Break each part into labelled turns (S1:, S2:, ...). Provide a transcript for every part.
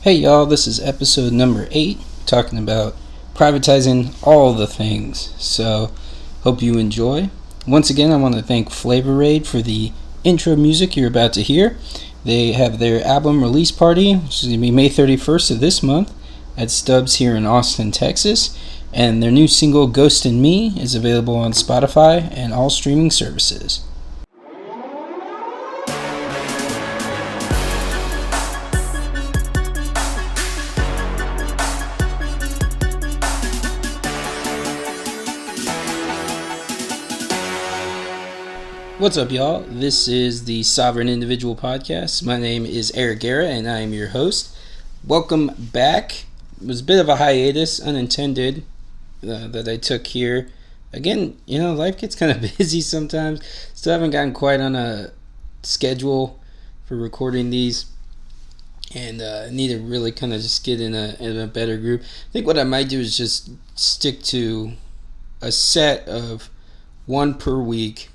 S1: Hey y'all, this is episode number 8, talking about privatizing all the things. So, hope you enjoy. Once again, I want to thank Flavor Aid for the intro music you're about to hear. They have their album release party, which is going to be May 31st of this month, at Stubbs here in Austin, Texas. And their new single, Ghost in Me, is available on Spotify and all streaming services. What's up, y'all? This is the Sovereign Individual Podcast. My name is Eric Guerra, and I am your host. Welcome back. It was a bit of a hiatus, unintended, that I took here. Again, life gets kind of busy sometimes. Still haven't gotten quite on a schedule for recording these, and I need to really kind of just get in a better group. I think what I might do is just stick to a set of one per week,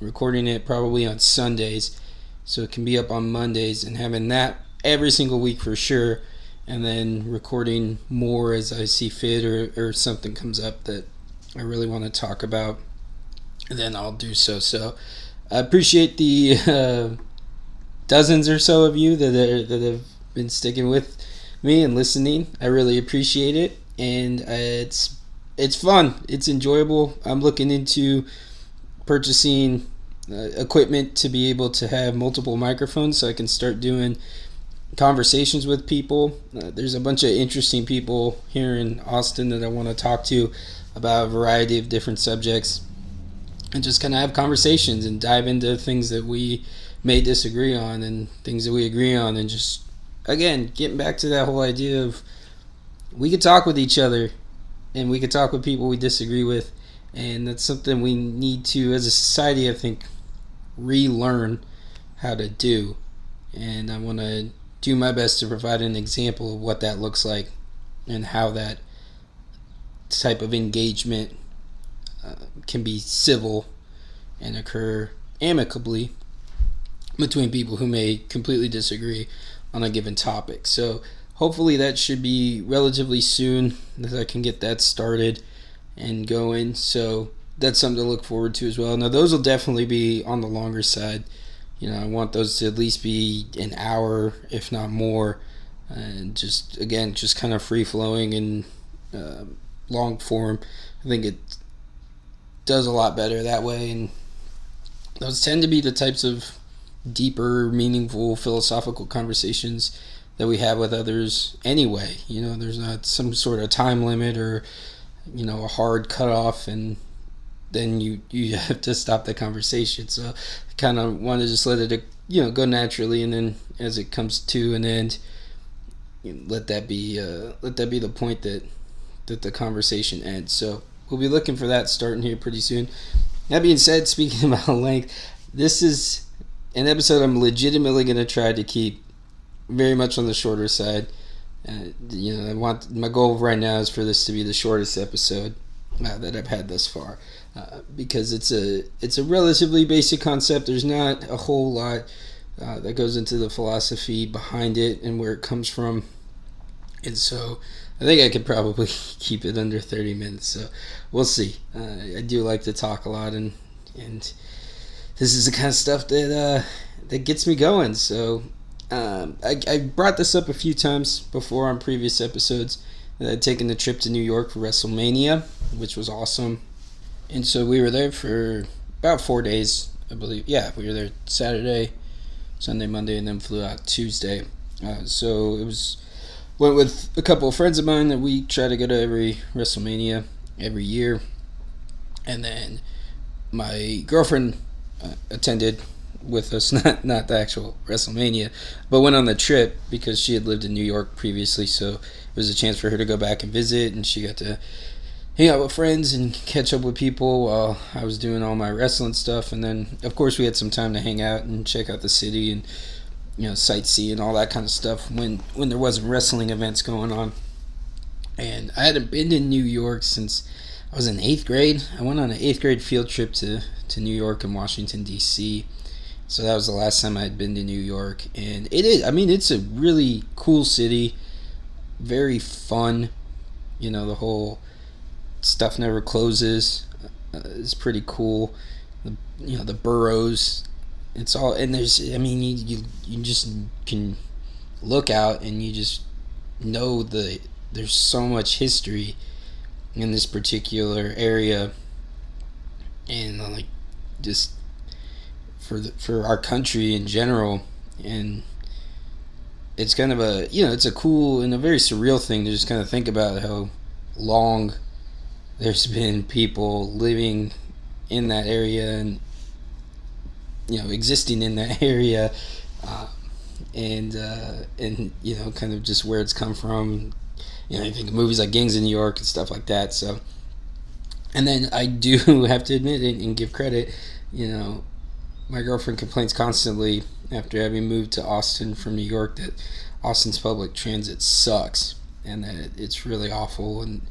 S1: recording it probably on Sundays so it can be up on Mondays, and having that every single week for sure, and then recording more as I see fit, or something comes up that I really want to talk about, and then I'll do so. I appreciate the dozens or so of you that have been sticking with me and listening. I really appreciate it, and it's fun, it's enjoyable. I'm looking into purchasing equipment to be able to have multiple microphones so I can start doing conversations with people. There's a bunch of interesting people here in Austin that I want to talk to about a variety of different subjects, and just kind of have conversations and dive into things that we may disagree on and things that we agree on, and just, again, getting back to that whole idea of we could talk with each other and we could talk with people we disagree with. And that's something we need to, as a society, I think, relearn how to do. And I want to do my best to provide an example of what that looks like and how that type of engagement can be civil and occur amicably between people who may completely disagree on a given topic. So hopefully that should be relatively soon that I can get that started and going. So that's something to look forward to as well. Now, those will definitely be on the longer side. I want those to at least be an hour, if not more, and just kind of free flowing and long form. I think it does a lot better that way, and those tend to be the types of deeper, meaningful, philosophical conversations that we have with others anyway. There's not some sort of time limit or a hard cutoff, and then you have to stop the conversation. So I kind of want to just let it go naturally, and then as it comes to an end, let that be the point that the conversation ends. So we'll be looking for that starting here pretty soon. That being said, speaking about length, this is an episode I'm legitimately going to try to keep very much on the shorter side. My goal right now is for this to be the shortest episode that I've had thus far, because it's a relatively basic concept. There's not a whole lot that goes into the philosophy behind it and where it comes from, and so I think I could probably keep it under 30 minutes. So we'll see. I do like to talk a lot, and this is the kind of stuff that gets me going. So. I brought this up a few times before on previous episodes. I'd taken the trip to New York for WrestleMania, which was awesome. And so we were there for about 4 days, I believe. Yeah, we were there Saturday, Sunday, Monday, and then flew out Tuesday. So it went with a couple of friends of mine that we try to go to every WrestleMania every year. And then my girlfriend attended with us, not the actual WrestleMania, but went on the trip because she had lived in New York previously, so it was a chance for her to go back and visit, and she got to hang out with friends and catch up with people while I was doing all my wrestling stuff. And then, of course, we had some time to hang out and check out the city and sightsee and all that kind of stuff when there wasn't wrestling events going on. And I hadn't been to New York since I was in 8th grade. I went on an 8th grade field trip to New York and Washington, D.C., So that was the last time I had been to New York, and it's a really cool city. very fun. The whole stuff never closes is pretty cool. The boroughs. It's all, and you just can look out and you just know there's so much history in this particular area, and like just for our country in general. And it's kind of it's a cool and a very surreal thing to just kind of think about how long there's been people living in that area and existing in that area, and kind of just where it's come from. You think of movies like Gangs in New York and stuff like that. So, and then I do have to admit it and give credit. My girlfriend complains constantly after having moved to Austin from New York that Austin's public transit sucks and that it's really awful, and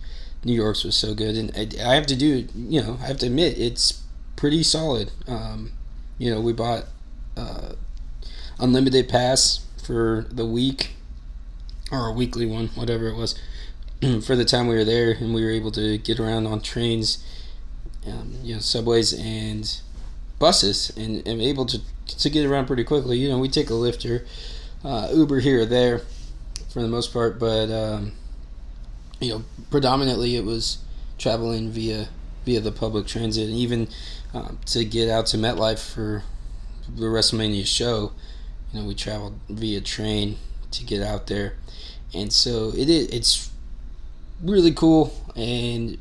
S1: New York's was so good. And I have to admit it's pretty solid. We bought unlimited pass for the week, or a weekly one, whatever it was, for the time we were there, and we were able to get around on trains, subways and buses, and able to get around pretty quickly. We take a Lyft or Uber here or there for the most part, but predominantly it was traveling via the public transit, and even to get out to MetLife for the WrestleMania show, we traveled via train to get out there. And so it's really cool and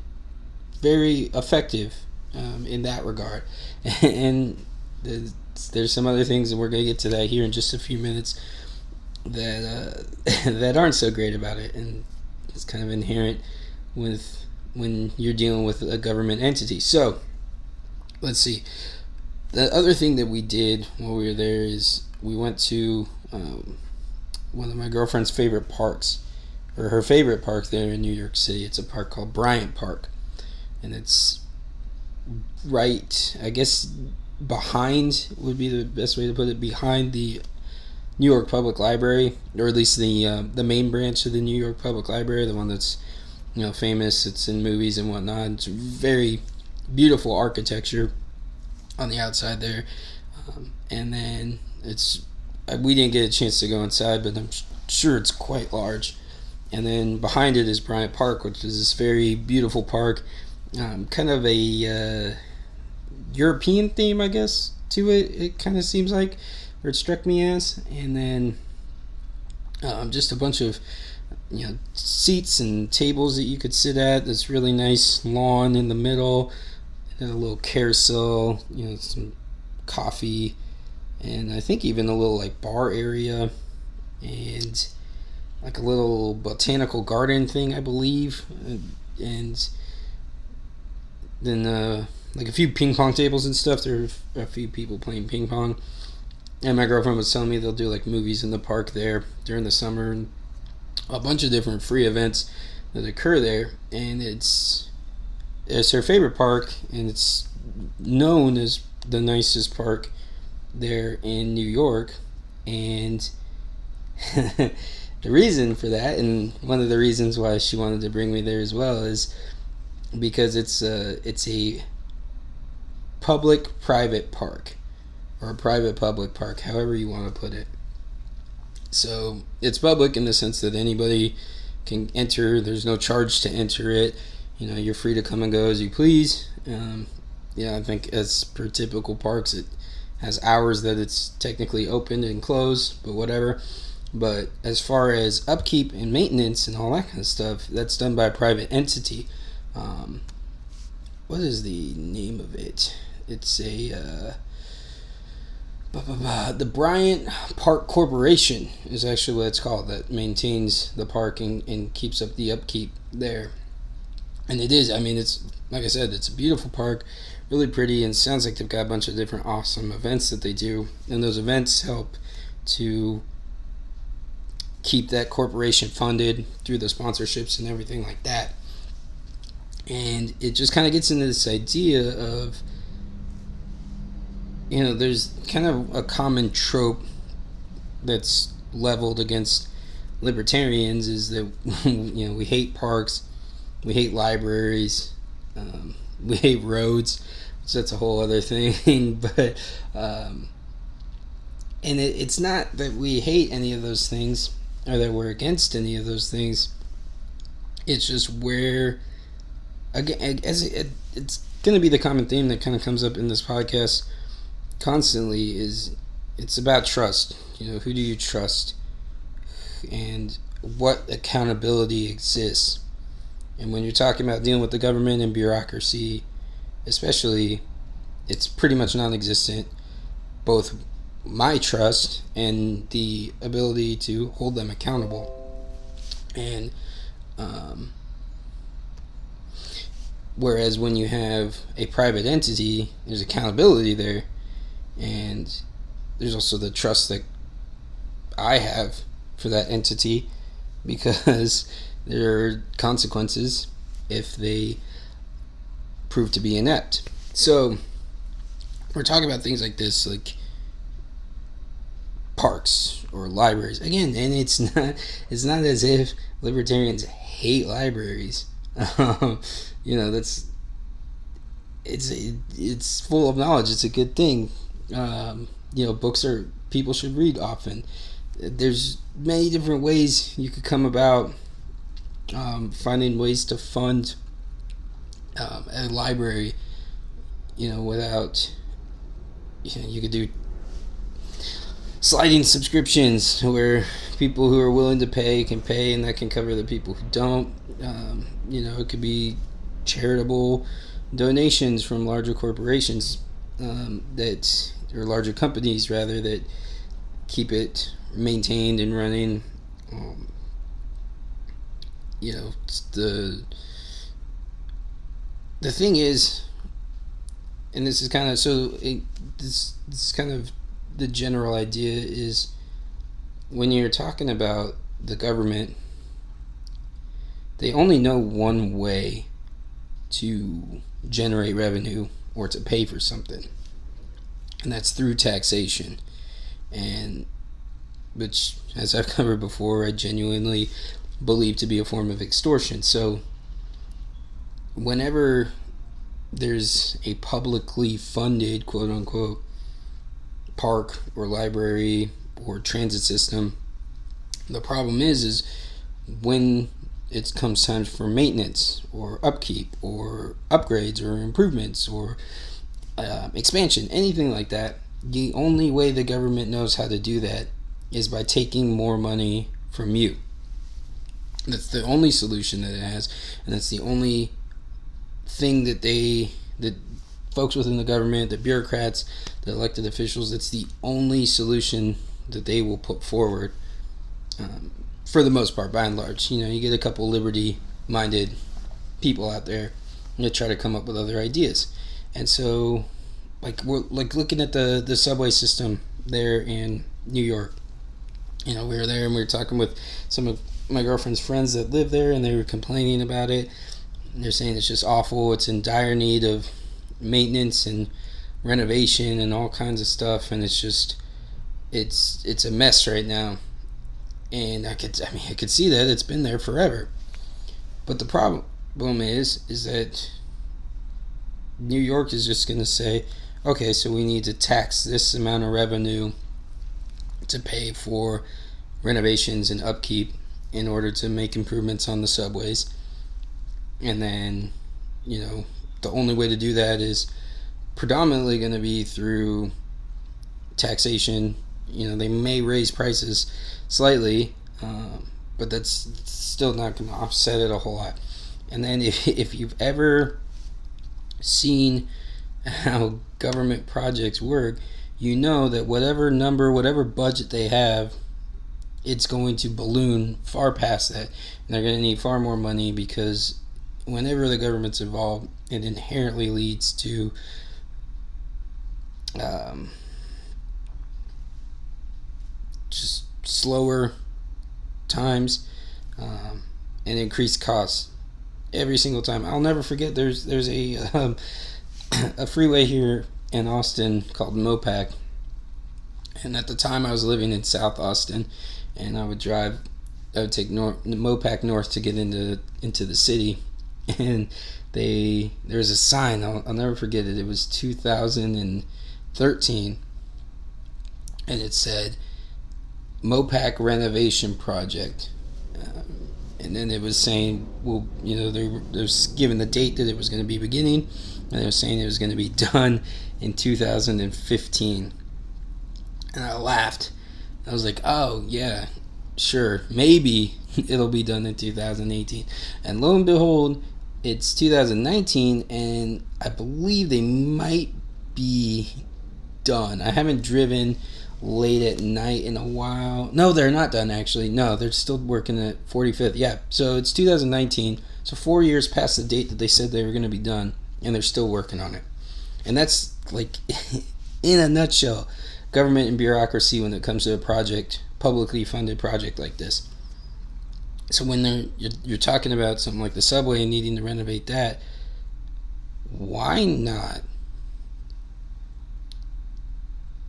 S1: very effective in that regard. And there's some other things, and we're going to get to that here in just a few minutes, that that aren't so great about it. And it's kind of inherent with when you're dealing with a government entity. So let's see. The other thing that we did while we were there is we went to one of my girlfriend's favorite parks, or her favorite park there in New York City. It's a park called Bryant Park, and it's right, I guess, behind would be the best way to put it, behind the New York Public Library, or at least the main branch of the New York Public Library, the one that's famous. It's in movies and whatnot. It's very beautiful architecture on the outside there, and then we didn't get a chance to go inside, but I'm sure it's quite large. And then behind it is Bryant Park, which is this very beautiful park, kind of a European theme, I guess, to it. It kind of seems like, or it struck me as. And then just a bunch of seats and tables that you could sit at. This really nice lawn in the middle, and a little carousel, some coffee, and I think even a little like bar area, and like a little botanical garden thing, I believe, and then like a few ping pong tables and stuff. There are a few people playing ping pong, and my girlfriend was telling me they'll do like movies in the park there during the summer, and a bunch of different free events that occur there. And it's her favorite park, and it's known as the nicest park there in New York. And the reason for that, and one of the reasons why she wanted to bring me there as well, is because it's a public-private park, or a private-public park, however you want to put it. So it's public in the sense that anybody can enter. There's no charge to enter it. You're free to come and go as you please. I think as per typical parks, it has hours that it's technically open and closed, but whatever. But as far as upkeep and maintenance and all that kind of stuff, that's done by a private entity. What is the name of it? It's the Bryant Park Corporation is actually what it's called, that maintains the park and keeps up the upkeep there. And it is, it's, like I said, it's a beautiful park, really pretty, and sounds like they've got a bunch of different awesome events that they do. And those events help to keep that corporation funded through the sponsorships and everything like that. And it just kind of gets into this idea of, there's kind of a common trope that's leveled against libertarians is that we hate parks, we hate libraries, we hate roads, so that's a whole other thing. But and it's not that we hate any of those things or that we're against any of those things. It's just where, again, it's going to be the common theme that kind of comes up in this podcast constantly, is it's about trust. Who do you trust, and what accountability exists? And when you're talking about dealing with the government and bureaucracy, especially, it's pretty much non-existent, both my trust and the ability to hold them accountable. And whereas when you have a private entity, there's accountability there, and there's also the trust that I have for that entity, because there are consequences if they prove to be inept. So we're talking about things like this, like parks or libraries again, and it's not as if libertarians hate libraries. That's it's full of knowledge. It's a good thing. Books are, people should read often. There's many different ways you could come about finding ways to fund a library. Without, you could do sliding subscriptions where people who are willing to pay can pay, and that can cover the people who don't. It could be charitable donations from larger corporations or larger companies rather, that keep it maintained and running. The thing is, and this is kind of this is kind of the general idea, is when you're talking about the government, they only know one way to generate revenue or to pay for something, and that's through taxation. And which, as I've covered before, I genuinely believe to be a form of extortion. So whenever there's a publicly funded, quote unquote, park or library or transit system, the problem is when it comes time for maintenance or upkeep or upgrades or improvements or expansion, anything like that, the only way the government knows how to do that is by taking more money from you. That's the only solution that it has, and that's the only thing that folks within the government, the bureaucrats, the elected officials, that's the only solution that they will put forward, for the most part, by and large. You get a couple liberty-minded people out there that try to come up with other ideas. And so, we're looking at the subway system there in New York. We were there and we were talking with some of my girlfriend's friends that live there, and they were complaining about it. And they're saying it's just awful. It's in dire need of maintenance and renovation and all kinds of stuff, and it's just it's a mess right now. And I could see that it's been there forever. But the problem is that New York is just going to say, okay, so we need to tax this amount of revenue to pay for renovations and upkeep in order to make improvements on the subways. And then, the only way to do that is predominantly going to be through taxation. They may raise prices slightly, but that's still not going to offset it a whole lot. And then if you've ever seen how government projects work, you know that whatever budget they have, it's going to balloon far past that. And they're going to need far more money, because whenever the government's involved, it inherently leads to just slower times and increased costs every single time. I'll never forget, there's a freeway here in Austin called Mopac, and at the time I was living in South Austin, and I would drive I would take Mopac north to get into the city, and there was a sign. I'll never forget it. It was 2013, and it said Mopac renovation project. And then it was saying, well, they was given the date that it was going to be beginning, and they were saying it was going to be done in 2015. And I laughed. I was like, oh, yeah, sure, maybe it'll be done in 2018. And lo and behold, it's 2019, and I believe they might be done. I haven't driven late at night in a while. No, they're not done, actually. No, they're still working at 45th. Yeah, so it's 2019, so 4 years past the date that they said they were going to be done, and they're still working on it. And that's, like, in a nutshell, government and bureaucracy when it comes to a project, publicly funded project like this. So when you're talking about something like the subway and needing to renovate that, why not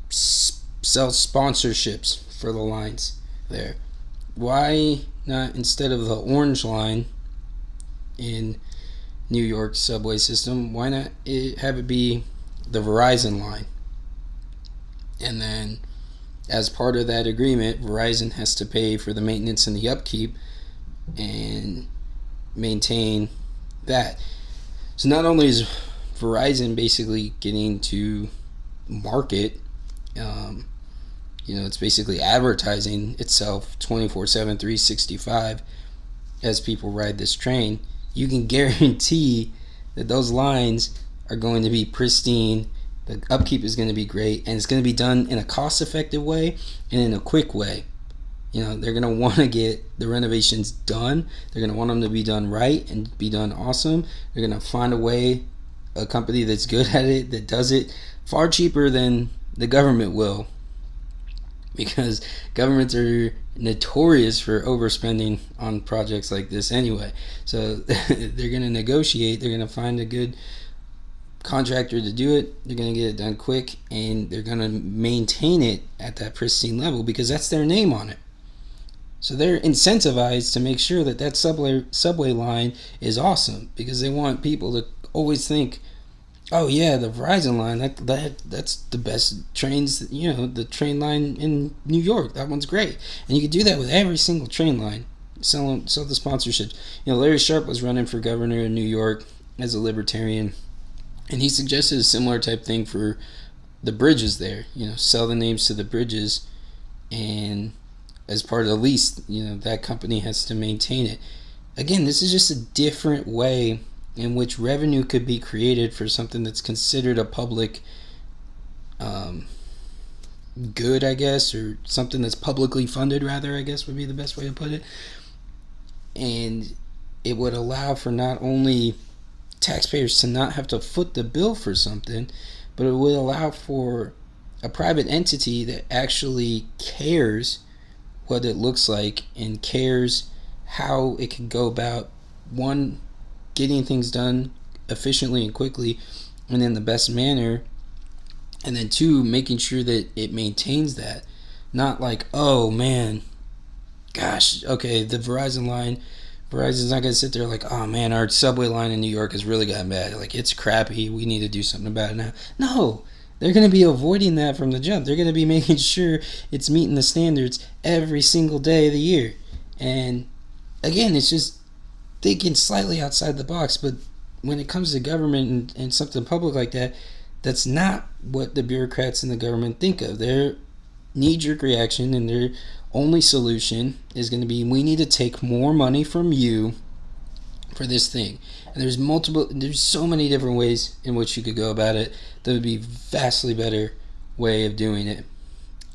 S1: sell sponsorships for the lines there? Why not, instead of the orange line in New York subway system, why not have it be the Verizon line? And then as part of that agreement, Verizon has to pay for the maintenance and the upkeep and maintain that. So not only is Verizon basically getting to market, it's basically advertising itself 24/7, 365 as people ride this train. You can guarantee that those lines are going to be pristine. The upkeep is going to be great, and it's going to be done in a cost-effective way and in a quick way. They're going to want to get the renovations done. They're going to want them to be done right and be done awesome. They're going to find a company that's good at it, that does it far cheaper than the government will, because governments are notorious for overspending on projects like this anyway. So they're going to negotiate. They're going to find a good contractor to do it. They're going to get it done quick, and they're going to maintain it at that pristine level because that's their name on it. So they're incentivized to make sure that subway line is awesome, because they want people to always think, oh yeah, the Verizon line, that's the best trains, the train line in New York, that one's great. And you could do that with every single train line. Sell the sponsorships. Larry Sharpe was running for governor in New York as a libertarian, and he suggested a similar type thing for the bridges there. Sell the names to the bridges, and as part of the lease, that company has to maintain it. Again, this is just a different way in which revenue could be created for something that's considered a public good, I guess, or something that's publicly funded, rather, I guess would be the best way to put it. And it would allow for not only taxpayers to not have to foot the bill for something, but it would allow for a private entity that actually cares what it looks like and cares how it can go about, one, getting things done efficiently and quickly and in the best manner, and then two, making sure that it maintains that. Not like, oh man, gosh, okay, the Verizon's not going to sit there like, oh man, our subway line in New York has really gotten bad, like it's crappy, we need to do something about it now. No, they're going to be avoiding that from the jump. They're going to be making sure it's meeting the standards every single day of the year. And again, it's just thinking slightly outside the box. But when it comes to government and something public like that, that's not what the bureaucrats in the government think of. Their knee-jerk reaction and their only solution is going to be, we need to take more money from you for this thing. And there's so many different ways in which you could go about it. That would be vastly better way of doing it.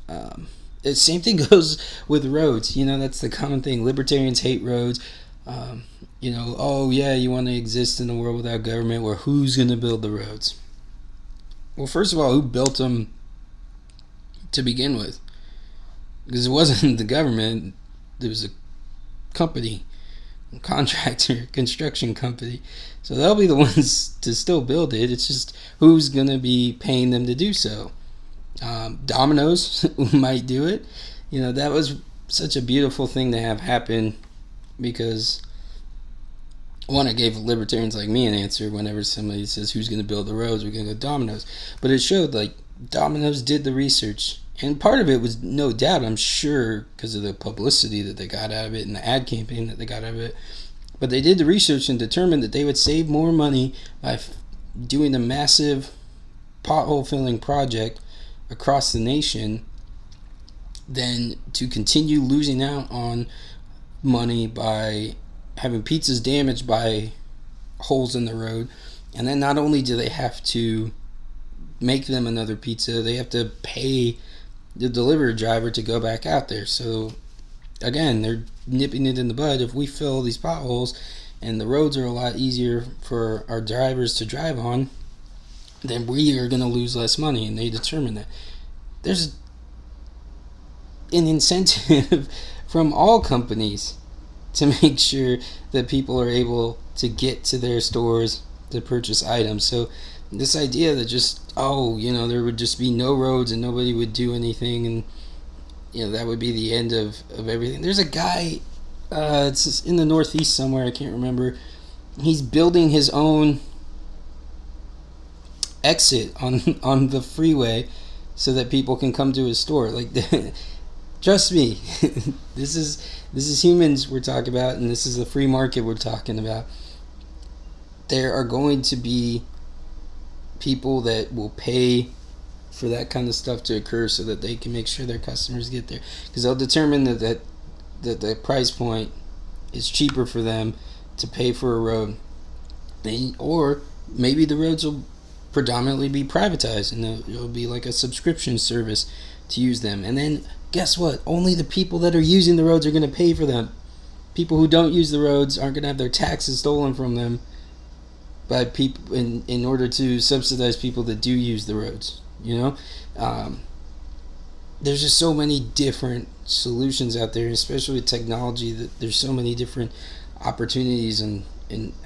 S1: The same thing goes with roads. That's the common thing. Libertarians hate roads. Oh yeah, you want to exist in a world without government, where who's going to build the roads? Well, first of all, who built them to begin with? Because it wasn't the government. There was a company, a contractor, construction company. So they'll be the ones to still build it. It's just who's going to be paying them to do so. Domino's might do it. That was such a beautiful thing to have happen, because one, it gave libertarians like me an answer whenever somebody says who's going to build the roads, we're going to go Domino's. But it showed like Domino's did the research, and part of it was no doubt, I'm sure, because of the publicity that they got out of it and the ad campaign that they got out of it. But they did the research and determined that they would save more money by doing a massive pothole filling project across the nation than to continue losing out on money by having pizzas damaged by holes in the road. And then not only do they have to make them another pizza, they have to pay the delivery driver to go back out there. So again, they're nipping it in the bud. If we fill these potholes and the roads are a lot easier for our drivers to drive on, then we are going to lose less money, and they determine that. There's an incentive from all companies to make sure that people are able to get to their stores to purchase items. So this idea that just, there would just be no roads and nobody would do anything, and that would be the end of everything. There's a guy, it's in the Northeast somewhere, I can't remember. He's building his own exit on the freeway so that people can come to his store. Like, trust me, this is humans we're talking about, and this is the free market we're talking about. There are going to be people that will pay for that kind of stuff to occur so that they can make sure their customers get there, because they'll determine that the price point is cheaper for them to pay for a road. Or maybe the roads will predominantly be privatized, and it'll be like a subscription service to use them. And then guess what? Only the people that are using the roads are going to pay for them. People who don't use the roads aren't going to have their taxes stolen from them by people in order to subsidize people that do use the roads. There's just so many different solutions out there, especially with technology, that there's so many different opportunities in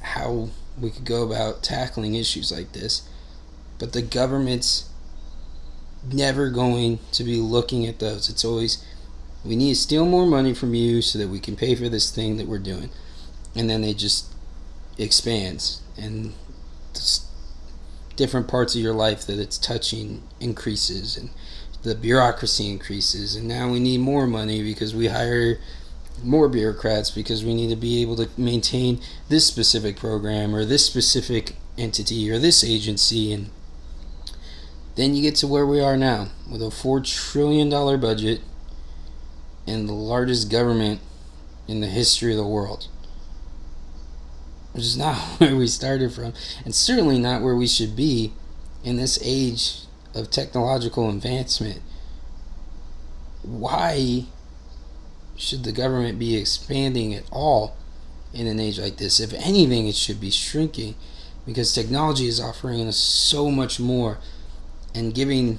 S1: how we could go about tackling issues like this. But the government's never going to be looking at those. It's always, we need to steal more money from you so that we can pay for this thing that we're doing. And then it just expands, and different parts of your life that it's touching increases, and the bureaucracy increases, and now we need more money because we hire more bureaucrats because we need to be able to maintain this specific program or this specific entity or this agency. And then you get to where we are now with a $4 trillion budget and the largest government in the history of the world, which is not where we started from, and certainly not where we should be in this age of technological advancement. Why should the government be expanding at all in an age like this? If anything, it should be shrinking, because technology is offering us so much more and giving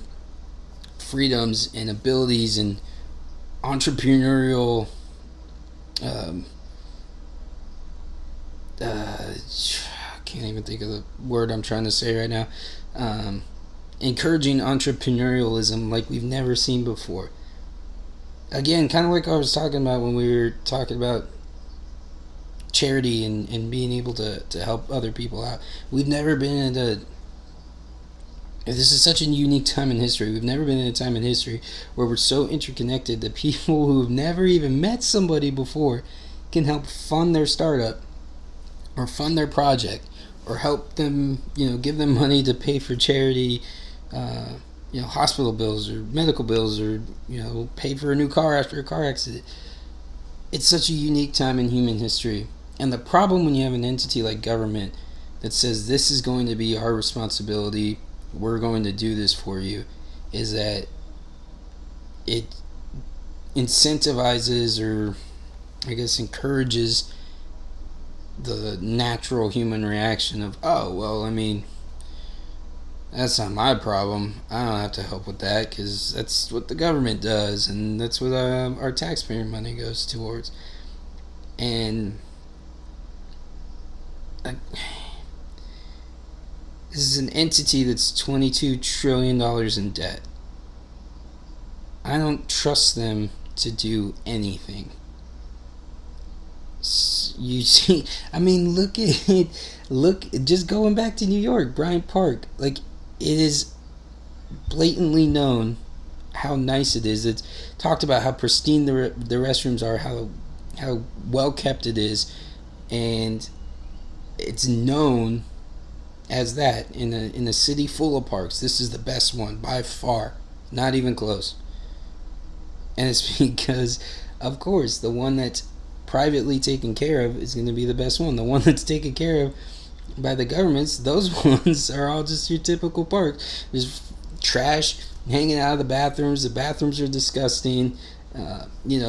S1: freedoms and abilities and entrepreneurial I can't even think of the word I'm trying to say right now. Encouraging entrepreneurialism like we've never seen before. Again, kind of like I was talking about when we were talking about charity and being able to help other people out. We've never been in this is such a unique time in history. We've never been in a time in history where we're so interconnected that people who've never even met somebody before can help fund their startup or fund their project or help them, give them money to pay for charity, hospital bills or medical bills, or, pay for a new car after a car accident. It's such a unique time in human history. And the problem when you have an entity like government that says this is going to be our responsibility, we're going to do this for you, is that it incentivizes, or I guess encourages, the natural human reaction of, that's not my problem. I don't have to help with that because that's what the government does, and that's what our taxpayer money goes towards. And this is an entity that's $22 trillion in debt. I don't trust them to do anything. You see, I mean, look at it. Look, just going back to New York, Bryant Park. Like, it is blatantly known how nice it is. It's talked about how pristine the restrooms are, how well kept it is, and it's known as that in a city full of parks. This is the best one by far, not even close. And it's because, of course, the one that's privately taken care of is going to be the best one. The one that's taken care of by the governments, those ones are all just your typical park. There's trash hanging out of the bathrooms. The bathrooms are disgusting.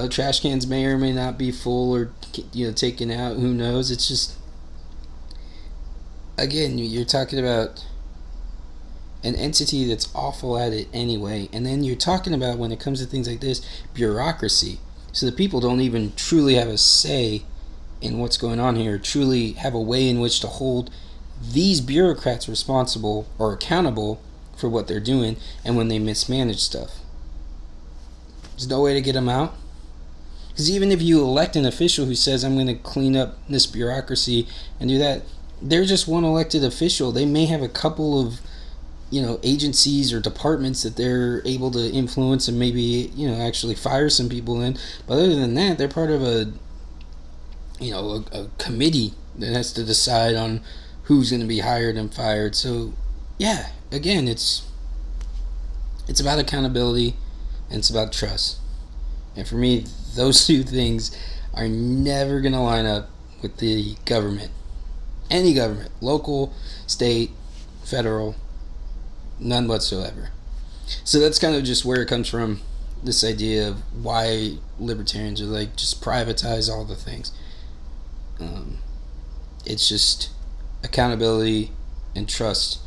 S1: Trash cans may or may not be full or taken out. Who knows? It's just, again, you're talking about an entity that's awful at it anyway. And then you're talking about, when it comes to things like this, bureaucracy. So the people don't even truly have a say in what's going on here, truly have a way in which to hold these bureaucrats responsible or accountable for what they're doing and when they mismanage stuff. There's no way to get them out. Because even if you elect an official who says, I'm going to clean up this bureaucracy and do that, they're just one elected official. They may have a couple of agencies or departments that they're able to influence and maybe actually fire some people in, but other than that, they're part of a committee that has to decide on who's going to be hired and fired. So yeah, again, it's about accountability and it's about trust, and for me, those two things are never going to line up with the government. Any government, local, state, federal, none whatsoever. So that's kind of just where it comes from, this idea of why libertarians are like, just privatize all the things. It's just accountability and trust,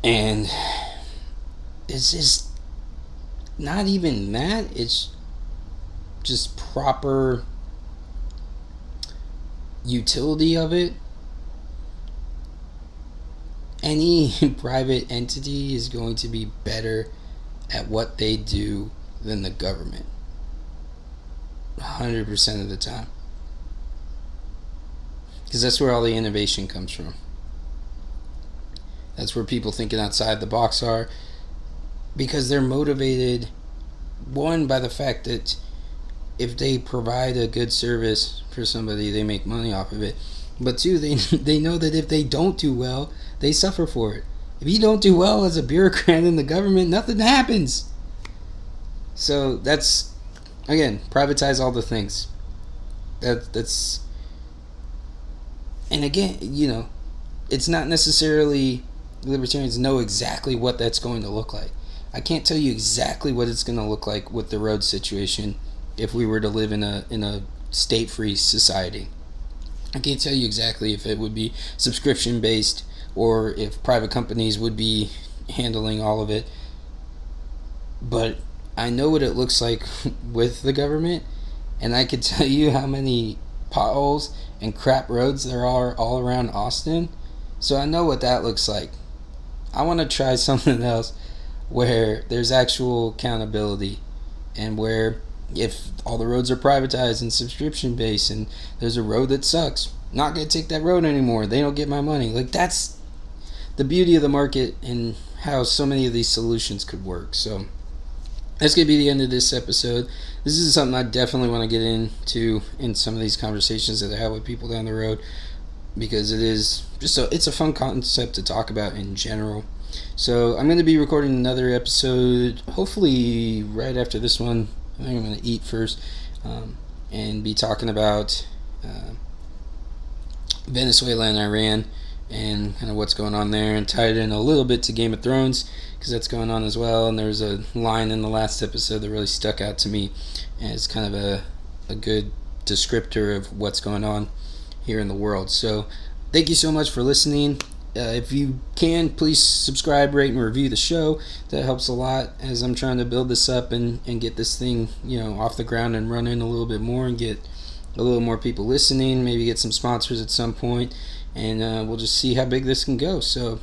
S1: and it's just not even that. It's just proper utility of it. Any private entity is going to be better at what they do than the government 100% of the time, because that's where all the innovation comes from. That's where people thinking outside the box are, because they're motivated, one, by the fact that if they provide a good service for somebody, they make money off of it. But two, they know that if they don't do well, they suffer for it. If you don't do well as a bureaucrat in the government, nothing happens. So that's, again, privatize all the things. That's, and again, it's not necessarily libertarians know exactly what that's going to look like. I can't tell you exactly what it's going to look like with the road situation if we were to live in a state-free society. I can't tell you exactly if it would be subscription-based or if private companies would be handling all of it. But I know what it looks like with the government, and I could tell you how many potholes and crap roads there are all around Austin. So I know what that looks like. I want to try something else where there's actual accountability, and where if all the roads are privatized and subscription based and there's a road that sucks, not going to take that road anymore, they don't get my money. Like, that's the beauty of the market and how so many of these solutions could work. So that's going to be the end of this episode. This is something I definitely want to get into in some of these conversations that I have with people down the road, because it is just it's a fun concept to talk about in general. So I'm going to be recording another episode, hopefully right after this one. I think I'm going to eat first, and be talking about Venezuela and Iran and kind of what's going on there, and tie it in a little bit to Game of Thrones, because that's going on as well. And there's a line in the last episode that really stuck out to me, and it's kind of a good descriptor of what's going on here in the world. So thank you so much for listening. If you can, please subscribe, rate, and review the show. That helps a lot as I'm trying to build this up and get this thing off the ground and running a little bit more, and get a little more people listening, maybe get some sponsors at some point, and we'll just see how big this can go. So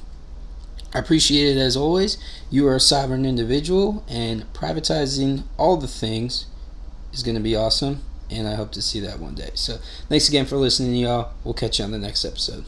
S1: I appreciate it as always. You are a sovereign individual, and privatizing all the things is going to be awesome, and I hope to see that one day. So thanks again for listening, y'all. We'll catch you on the next episode.